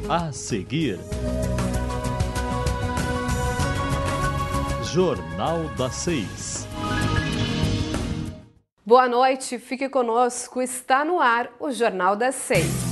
A seguir, Jornal das 6. Boa noite, fique conosco, está no ar o Jornal das 6.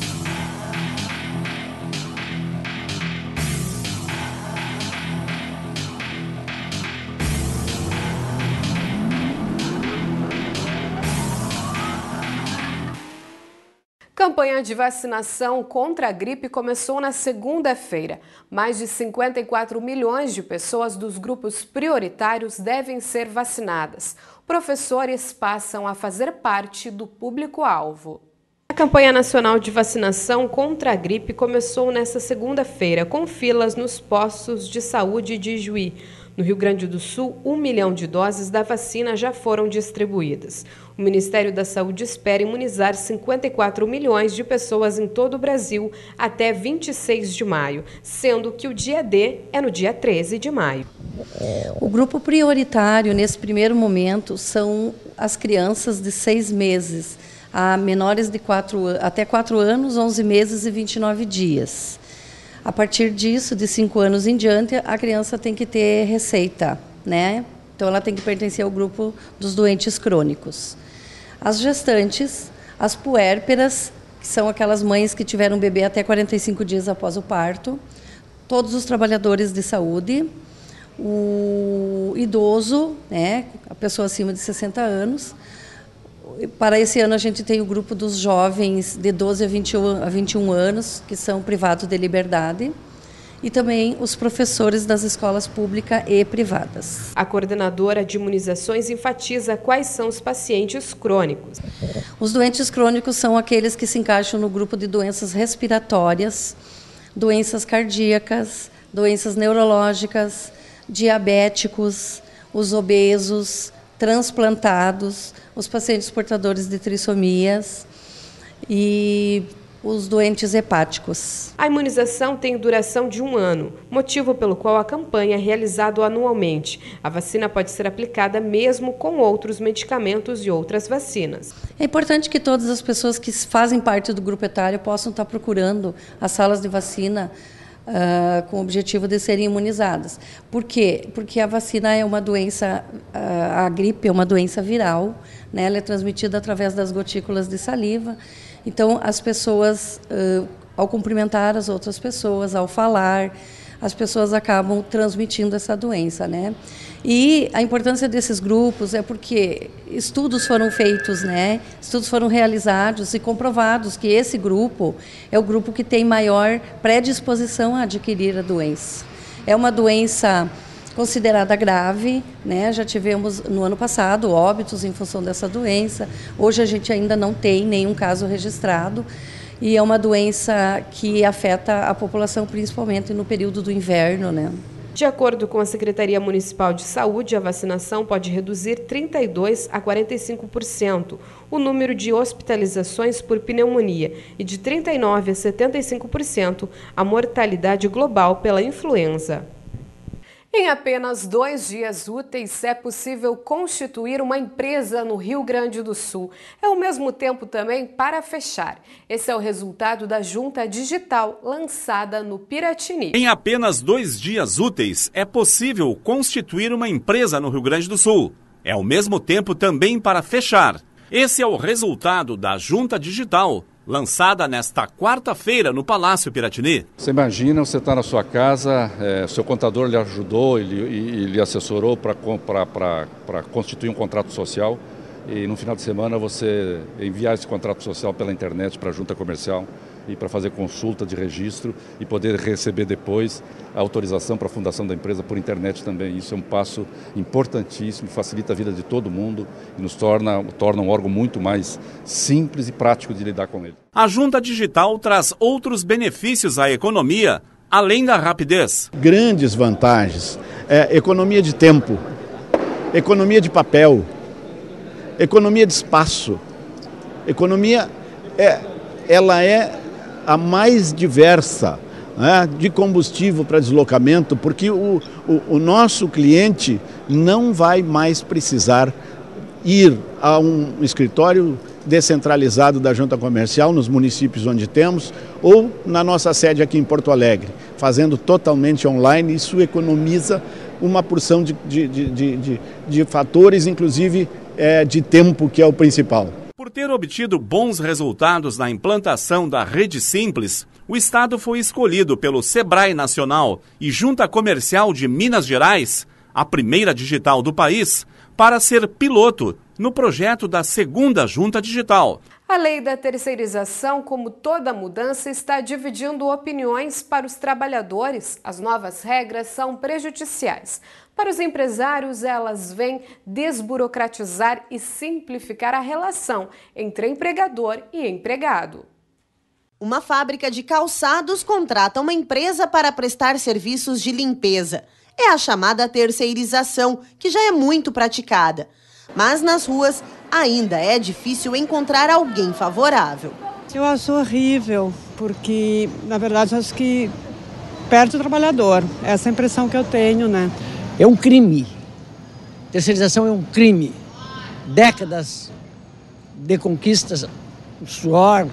Campanha de vacinação contra a gripe começou na segunda-feira. Mais de 54 milhões de pessoas dos grupos prioritários devem ser vacinadas. Professores passam a fazer parte do público-alvo. A campanha nacional de vacinação contra a gripe começou nesta segunda-feira, com filas nos postos de saúde de Juí. No Rio Grande do Sul, 1 milhão de doses da vacina já foram distribuídas. O Ministério da Saúde espera imunizar 54 milhões de pessoas em todo o Brasil até 26 de maio, sendo que o dia D é no dia 13 de maio. O grupo prioritário, nesse primeiro momento, são as crianças de 6 meses, a menores de até 4 anos, 11 meses e 29 dias. A partir disso, de 5 anos em diante, a criança tem que ter receita, né? Então, ela tem que pertencer ao grupo dos doentes crônicos. As gestantes, as puérperas, que são aquelas mães que tiveram bebê até 45 dias após o parto, todos os trabalhadores de saúde, o idoso, né? A pessoa acima de 60 anos. Para esse ano, a gente tem o grupo dos jovens de 12 a 21 anos, que são privados de liberdade, e também os professores das escolas públicas e privadas. A coordenadora de imunizações enfatiza quais são os pacientes crônicos. Os doentes crônicos são aqueles que se encaixam no grupo de doenças respiratórias, doenças cardíacas, doenças neurológicas, diabéticos, os obesos, transplantados, os pacientes portadores de trissomias e os doentes hepáticos. A imunização tem duração de 1 ano, motivo pelo qual a campanha é realizada anualmente. A vacina pode ser aplicada mesmo com outros medicamentos e outras vacinas. É importante que todas as pessoas que fazem parte do grupo etário possam estar procurando as salas de vacina com o objetivo de serem imunizadas. Por quê? Porque a vacina é uma doença, a gripe é uma doença viral, né? Ela é transmitida através das gotículas de saliva. Então, as pessoas, ao cumprimentar as outras pessoas, ao falar, as pessoas acabam transmitindo essa doença, né? E a importância desses grupos é porque estudos foram feitos, né? Estudos foram realizados e comprovados que esse grupo é o grupo que tem maior predisposição a adquirir a doença. É uma doença considerada grave, né? Já tivemos no ano passado óbitos em função dessa doença. Hoje a gente ainda não tem nenhum caso registrado. E é uma doença que afeta a população principalmente no período do inverno, né? De acordo com a Secretaria Municipal de Saúde, a vacinação pode reduzir 32% a 45% o número de hospitalizações por pneumonia e de 39% a 75% a mortalidade global pela influenza. Em apenas 2 dias úteis, é possível constituir uma empresa no Rio Grande do Sul. É ao mesmo tempo também para fechar. Esse é o resultado da Junta Digital lançada no Piratini. Em apenas 2 dias úteis, é possível constituir uma empresa no Rio Grande do Sul. É ao mesmo tempo também para fechar. Esse é o resultado da Junta Digital, lançada nesta quarta-feira no Palácio Piratini. Você imagina, você está na sua casa, seu contador lhe ajudou, ele assessorou para constituir um contrato social e no final de semana você enviar esse contrato social pela internet para a junta comercial e para fazer consulta de registro e poder receber depois a autorização para a fundação da empresa por internet também. Isso é um passo importantíssimo, facilita a vida de todo mundo e nos torna um órgão muito mais simples e prático de lidar com ele. A Junta Digital traz outros benefícios à economia, além da rapidez. Grandes vantagens, economia de tempo, economia de papel, economia de espaço, economia ela é a mais diversa, né, de combustível para deslocamento, porque o nosso cliente não vai mais precisar ir a um escritório descentralizado da junta comercial nos municípios onde temos, ou na nossa sede aqui em Porto Alegre, fazendo totalmente online. Isso economiza uma porção de fatores, inclusive de tempo, que é o principal. Por ter obtido bons resultados na implantação da Rede Simples, o Estado foi escolhido pelo Sebrae Nacional e Junta Comercial de Minas Gerais, a primeira digital do país, para ser piloto no projeto da segunda Junta Digital. A lei da terceirização, como toda mudança, está dividindo opiniões. Para os trabalhadores, as novas regras são prejudiciais. Para os empresários, elas vêm desburocratizar e simplificar a relação entre empregador e empregado. Uma fábrica de calçados contrata uma empresa para prestar serviços de limpeza. É a chamada terceirização, que já é muito praticada. Mas nas ruas ainda é difícil encontrar alguém favorável. Eu acho horrível, porque na verdade acho que perde o trabalhador. Essa é a impressão que eu tenho, né? É um crime. Terceirização é um crime. Décadas de conquistas, suor.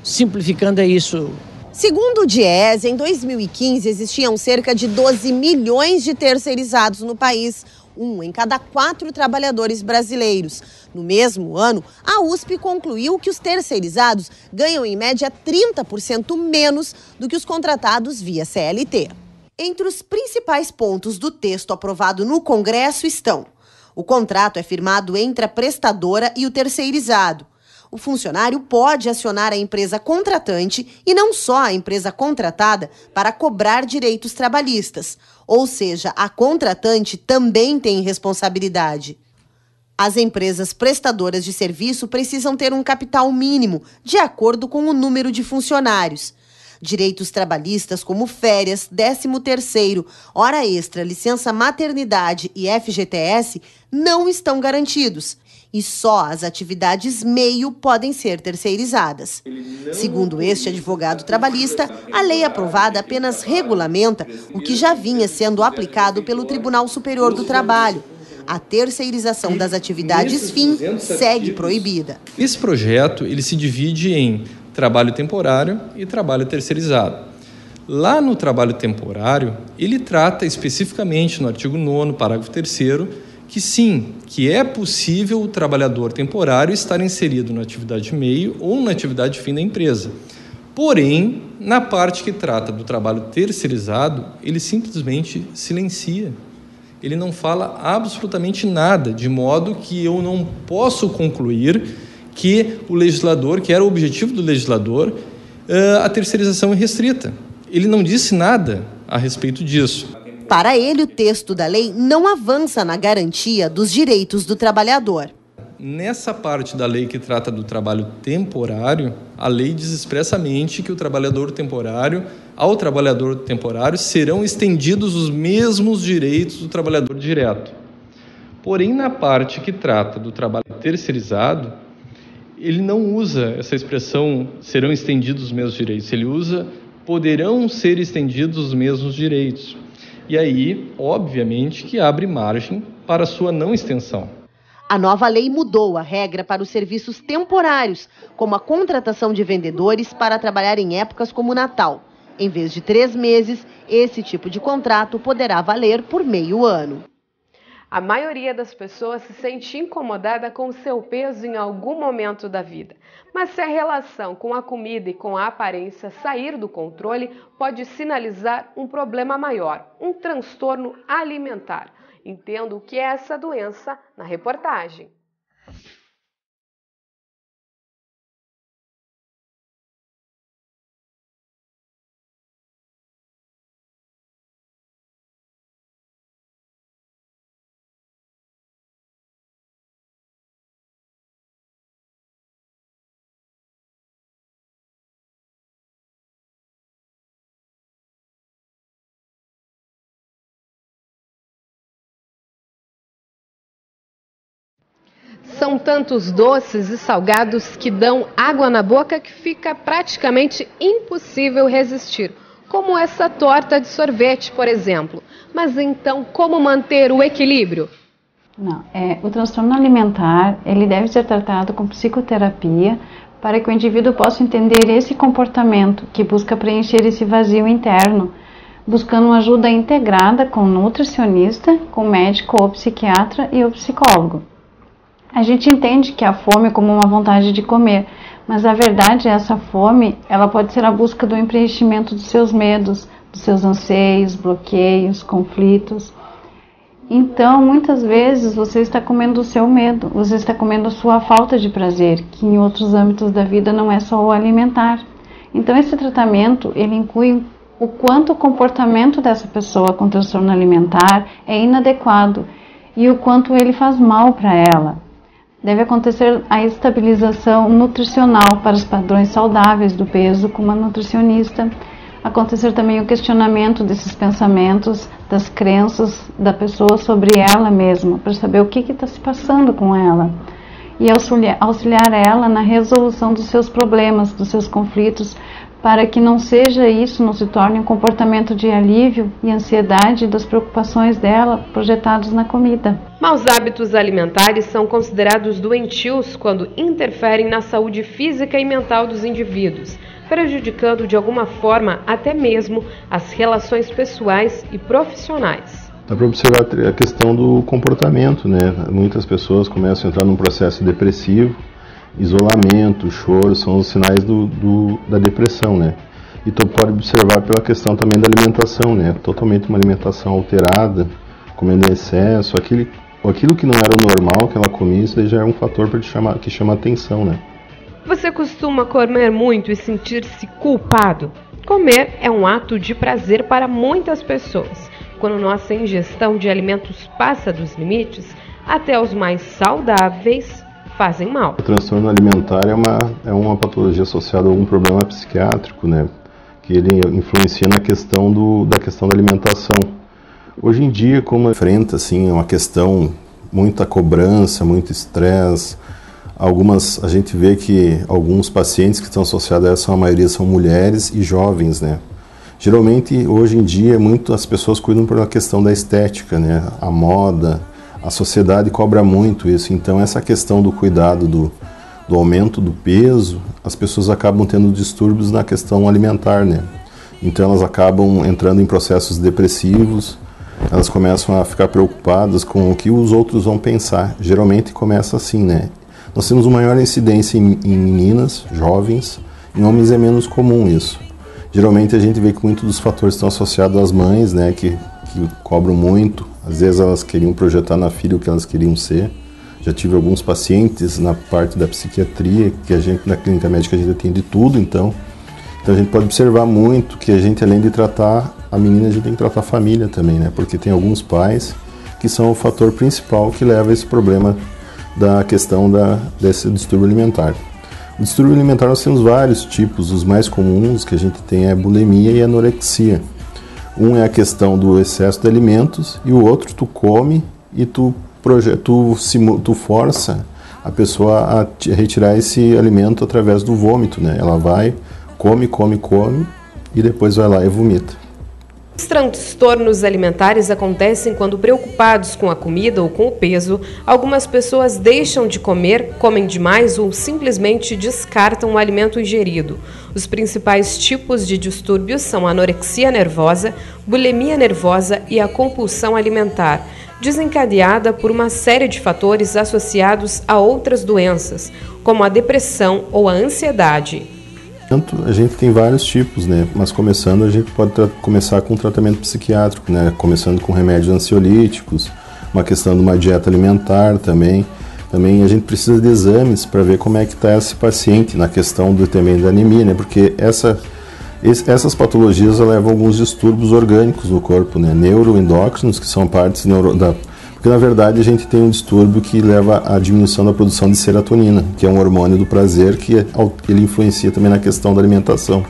Simplificando é isso. Segundo o DIEESE, em 2015 existiam cerca de 12 milhões de terceirizados no país, 1 em cada 4 trabalhadores brasileiros. No mesmo ano, a USP concluiu que os terceirizados ganham em média 30% menos do que os contratados via CLT. Entre os principais pontos do texto aprovado no Congresso estão: o contrato é firmado entre a prestadora e o terceirizado. O funcionário pode acionar a empresa contratante e não só a empresa contratada para cobrar direitos trabalhistas. Ou seja, a contratante também tem responsabilidade. As empresas prestadoras de serviço precisam ter um capital mínimo, de acordo com o número de funcionários. Direitos trabalhistas como férias, 13º, hora extra, licença maternidade e FGTS não estão garantidos. E só as atividades meio podem ser terceirizadas. Segundo este advogado trabalhista, a lei aprovada apenas regulamenta o que já vinha sendo aplicado pelo Tribunal Superior do Trabalho. A terceirização das atividades fim segue proibida. Esse projeto ele se divide em trabalho temporário e trabalho terceirizado. Lá no trabalho temporário, ele trata especificamente no artigo 9º, parágrafo 3º, que sim, que é possível o trabalhador temporário estar inserido na atividade meio ou na atividade fim da empresa. Porém, na parte que trata do trabalho terceirizado, ele simplesmente silencia. Ele não fala absolutamente nada, de modo que eu não posso concluir que o legislador, que era o objetivo do legislador, a terceirização é restrita. Ele não disse nada a respeito disso. Para ele, o texto da lei não avança na garantia dos direitos do trabalhador. Nessa parte da lei que trata do trabalho temporário, a lei diz expressamente que ao trabalhador temporário serão estendidos os mesmos direitos do trabalhador direto. Porém, na parte que trata do trabalho terceirizado, ele não usa essa expressão serão estendidos os mesmos direitos, ele usa poderão ser estendidos os mesmos direitos. E aí, obviamente, que abre margem para sua não extensão. A nova lei mudou a regra para os serviços temporários, como a contratação de vendedores para trabalhar em épocas como Natal. Em vez de 3 meses, esse tipo de contrato poderá valer por meio ano. A maioria das pessoas se sente incomodada com o seu peso em algum momento da vida. Mas se a relação com a comida e com a aparência sair do controle, pode sinalizar um problema maior, um transtorno alimentar. Entenda o que é essa doença na reportagem. São tantos doces e salgados que dão água na boca que fica praticamente impossível resistir, como essa torta de sorvete, por exemplo. Mas então, como manter o equilíbrio? O transtorno alimentar ele deve ser tratado com psicoterapia para que o indivíduo possa entender esse comportamento que busca preencher esse vazio interno, buscando uma ajuda integrada com o nutricionista, com o médico ou psiquiatra e o psicólogo. A gente entende que a fome é como uma vontade de comer, mas a verdade é essa fome, ela pode ser a busca do preenchimento dos seus medos, dos seus anseios, bloqueios, conflitos. Então, muitas vezes você está comendo o seu medo, você está comendo a sua falta de prazer, que em outros âmbitos da vida não é só o alimentar. Então, esse tratamento, ele inclui o quanto o comportamento dessa pessoa com transtorno alimentar é inadequado e o quanto ele faz mal para ela. Deve acontecer a estabilização nutricional para os padrões saudáveis do peso com uma nutricionista. Acontecer também o questionamento desses pensamentos, das crenças da pessoa sobre ela mesma, para saber o que está se passando com ela. E auxiliar ela na resolução dos seus problemas, dos seus conflitos, para que não se torne um comportamento de alívio e ansiedade das preocupações dela projetados na comida. Maus hábitos alimentares são considerados doentios quando interferem na saúde física e mental dos indivíduos, prejudicando de alguma forma até mesmo as relações pessoais e profissionais. Dá para observar a questão do comportamento, né? Muitas pessoas começam a entrar num processo depressivo, isolamento, choro, são os sinais da depressão, né? E tu pode observar pela questão também da alimentação, né? Totalmente uma alimentação alterada, comendo em excesso, aquilo que não era o normal que ela comia, isso já é um fator que chama atenção, né? Você costuma comer muito e sentir-se culpado? Comer é um ato de prazer para muitas pessoas. Quando nossa ingestão de alimentos passa dos limites, até os mais saudáveis fazem mal. O transtorno alimentar é uma patologia associada a algum problema psiquiátrico, né? Que ele influencia na questão da alimentação. Hoje em dia, como enfrenta assim, uma questão, muita cobrança, muito estresse, a gente vê que alguns pacientes que estão associados a essa, a maioria são mulheres e jovens, né? Geralmente, hoje em dia, as pessoas cuidam por uma questão da estética, né? A moda, a sociedade cobra muito isso. Então, essa questão do cuidado do aumento do peso, as pessoas acabam tendo distúrbios na questão alimentar, né? Então, elas acabam entrando em processos depressivos, elas começam a ficar preocupadas com o que os outros vão pensar. Geralmente, começa assim, né? Nós temos uma maior incidência em meninas, jovens, em homens é menos comum isso. Geralmente a gente vê que muitos dos fatores estão associados às mães, né, que cobram muito. Às vezes elas queriam projetar na filha o que elas queriam ser. Já tive alguns pacientes na parte da psiquiatria, que a gente, na clínica médica, a gente atende tudo, então a gente pode observar muito que a gente, além de tratar a menina, a gente tem que tratar a família também, né, porque tem alguns pais que são o fator principal que leva a esse problema da questão desse distúrbio alimentar. O distúrbio alimentar nós temos vários tipos, os mais comuns que a gente tem é a bulimia e a anorexia. Um é a questão do excesso de alimentos e o outro tu come e tu força a pessoa a retirar esse alimento através do vômito, né? Ela vai, come e depois vai lá e vomita. Os transtornos alimentares acontecem quando, preocupados com a comida ou com o peso, algumas pessoas deixam de comer, comem demais ou simplesmente descartam o alimento ingerido. Os principais tipos de distúrbios são a anorexia nervosa, bulimia nervosa e a compulsão alimentar, desencadeada por uma série de fatores associados a outras doenças, como a depressão ou a ansiedade. A gente tem vários tipos, né? Mas a gente pode começar com um tratamento psiquiátrico, né? Começando com remédios ansiolíticos, uma questão de uma dieta alimentar também. Também a gente precisa de exames para ver como é que está esse paciente na questão também da anemia, né? Porque essas patologias levam a alguns distúrbios orgânicos no corpo, né? Neuroendócrinos, que são partes porque, na verdade, a gente tem um distúrbio que leva à diminuição da produção de serotonina, que é um hormônio do prazer, que ele influencia também na questão da alimentação.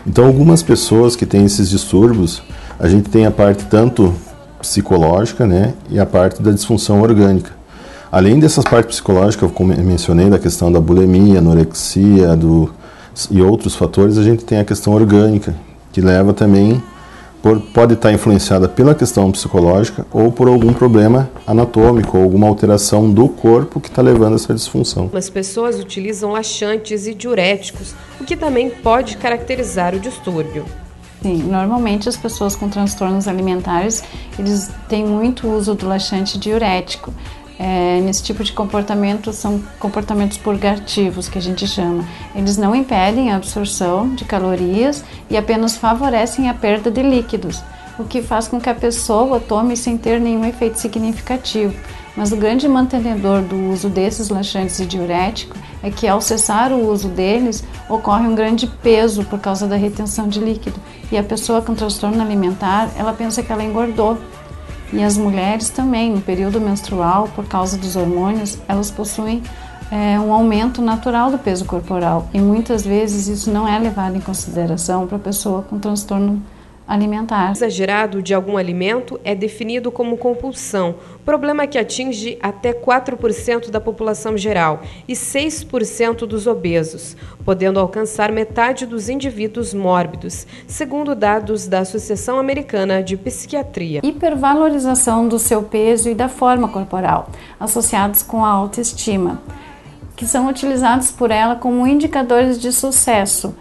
Então, algumas pessoas que têm esses distúrbios, a gente tem a parte tanto psicológica, né, e a parte da disfunção orgânica. Além dessas partes psicológicas, como eu mencionei, da questão da bulimia, anorexia e outros fatores, a gente tem a questão orgânica, que leva também pode estar influenciada pela questão psicológica ou por algum problema anatômico, ou alguma alteração do corpo que está levando a essa disfunção. As pessoas utilizam laxantes e diuréticos, o que também pode caracterizar o distúrbio. Sim, normalmente as pessoas com transtornos alimentares, eles têm muito uso do laxante diurético. Nesse tipo de comportamento são comportamentos purgativos, que a gente chama. Eles não impedem a absorção de calorias e apenas favorecem a perda de líquidos, o que faz com que a pessoa tome sem ter nenhum efeito significativo. Mas o grande mantenedor do uso desses laxantes e diuréticos é que, ao cessar o uso deles, ocorre um grande peso por causa da retenção de líquido. E a pessoa com transtorno alimentar, ela pensa que ela engordou. E as mulheres também, no período menstrual, por causa dos hormônios, elas possuem um aumento natural do peso corporal. E muitas vezes isso não é levado em consideração para a pessoa com transtorno alimentar. Exagerado de algum alimento é definido como compulsão, problema que atinge até 4% da população geral e 6% dos obesos, podendo alcançar metade dos indivíduos mórbidos, segundo dados da Associação Americana de Psiquiatria. Hipervalorização do seu peso e da forma corporal, associados com a autoestima, que são utilizados por ela como indicadores de sucesso,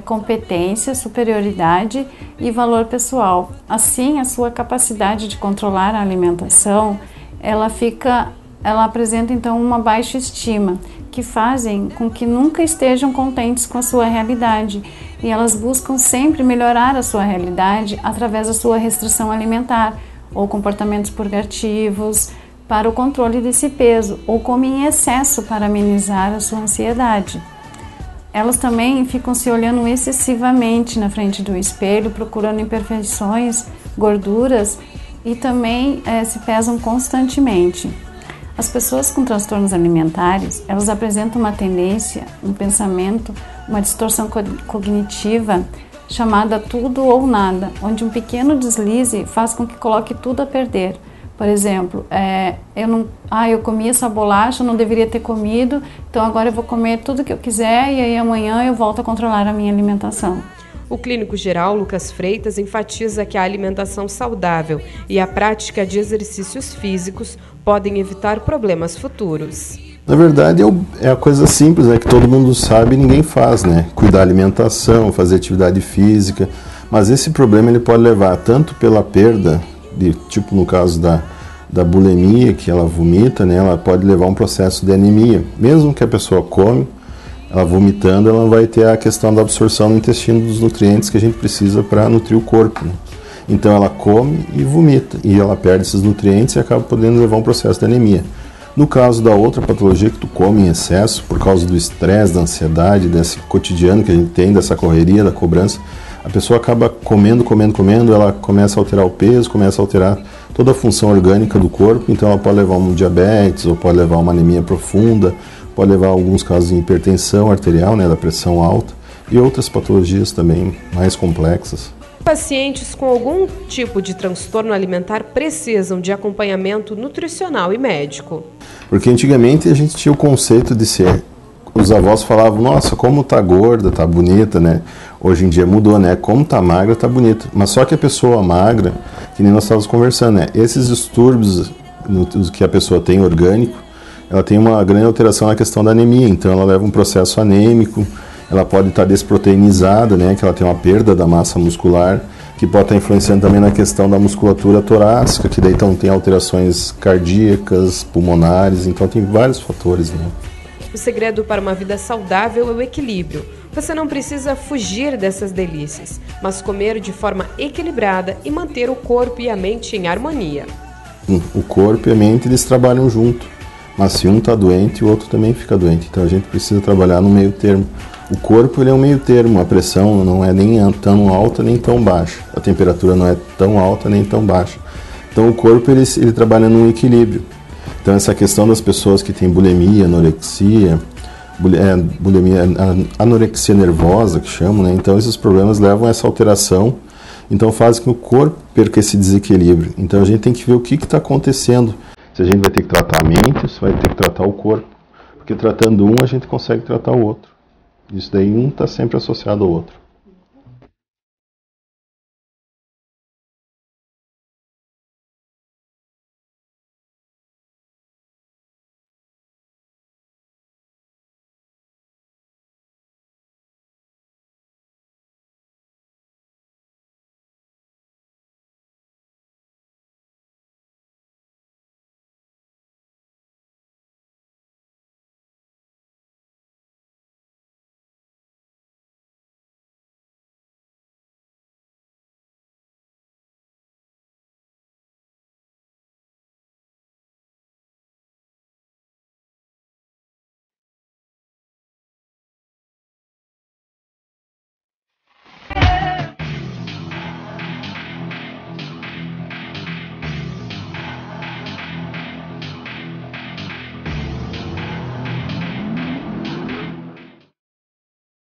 competência, superioridade e valor pessoal. Assim, a sua capacidade de controlar a alimentação, ela apresenta então uma baixa estima, que fazem com que nunca estejam contentes com a sua realidade, e elas buscam sempre melhorar a sua realidade através da sua restrição alimentar ou comportamentos purgativos para o controle desse peso, ou comem em excesso para amenizar a sua ansiedade. Elas também ficam se olhando excessivamente na frente do espelho, procurando imperfeições, gorduras, e também se pesam constantemente. As pessoas com transtornos alimentares, elas apresentam uma tendência, um pensamento, uma distorção cognitiva chamada tudo ou nada, onde um pequeno deslize faz com que coloque tudo a perder. Por exemplo, eu comi essa bolacha, não deveria ter comido, então agora eu vou comer tudo que eu quiser e aí amanhã eu volto a controlar a minha alimentação. O clínico geral Lucas Freitas enfatiza que a alimentação saudável e a prática de exercícios físicos podem evitar problemas futuros. Na verdade, é a coisa simples, que todo mundo sabe e ninguém faz, né? Cuidar da alimentação, fazer atividade física, mas esse problema ele pode levar tanto pela perda, tipo no caso da bulimia, que ela vomita, né, ela pode levar a um processo de anemia. Mesmo que a pessoa come, ela vomitando, ela vai ter a questão da absorção no intestino dos nutrientes que a gente precisa para nutrir o corpo, né? Então ela come e vomita, e ela perde esses nutrientes e acaba podendo levar a um processo de anemia. No caso da outra patologia que tu come em excesso, por causa do estresse, da ansiedade, desse cotidiano que a gente tem, dessa correria, da cobrança, a pessoa acaba comendo, ela começa a alterar o peso, começa a alterar toda a função orgânica do corpo, então ela pode levar a um diabetes, ou pode levar a uma anemia profunda, pode levar a alguns casos de hipertensão arterial, né, da pressão alta, e outras patologias também mais complexas. Pacientes com algum tipo de transtorno alimentar precisam de acompanhamento nutricional e médico. Porque antigamente a gente tinha o conceito de ser... Os avós falavam, nossa, como tá gorda, tá bonita, né? Hoje em dia mudou, né? Como tá magra, tá bonita. Mas só que a pessoa magra, que nem nós estávamos conversando, né? Esses distúrbios que a pessoa tem orgânico, ela tem uma grande alteração na questão da anemia. Então ela leva um processo anêmico, ela pode estar desproteinizada, né? Que ela tem uma perda da massa muscular, que pode estar influenciando também na questão da musculatura torácica, que daí então tem alterações cardíacas, pulmonares, então tem vários fatores, né? O segredo para uma vida saudável é o equilíbrio. Você não precisa fugir dessas delícias, mas comer de forma equilibrada e manter o corpo e a mente em harmonia. O corpo e a mente, eles trabalham junto, mas se um está doente, o outro também fica doente. Então a gente precisa trabalhar no meio termo. O corpo ele é um meio termo, a pressão não é nem tão alta nem tão baixa, a temperatura não é tão alta nem tão baixa. Então o corpo ele trabalha num equilíbrio. Então essa questão das pessoas que têm bulimia, anorexia nervosa, que chamam, né? Então esses problemas levam a essa alteração, então fazem com que o corpo perca esse desequilíbrio. Então a gente tem que ver o que está acontecendo. Se a gente vai ter que tratar a mente, se vai ter que tratar o corpo. Porque tratando um, a gente consegue tratar o outro. Isso daí um está sempre associado ao outro.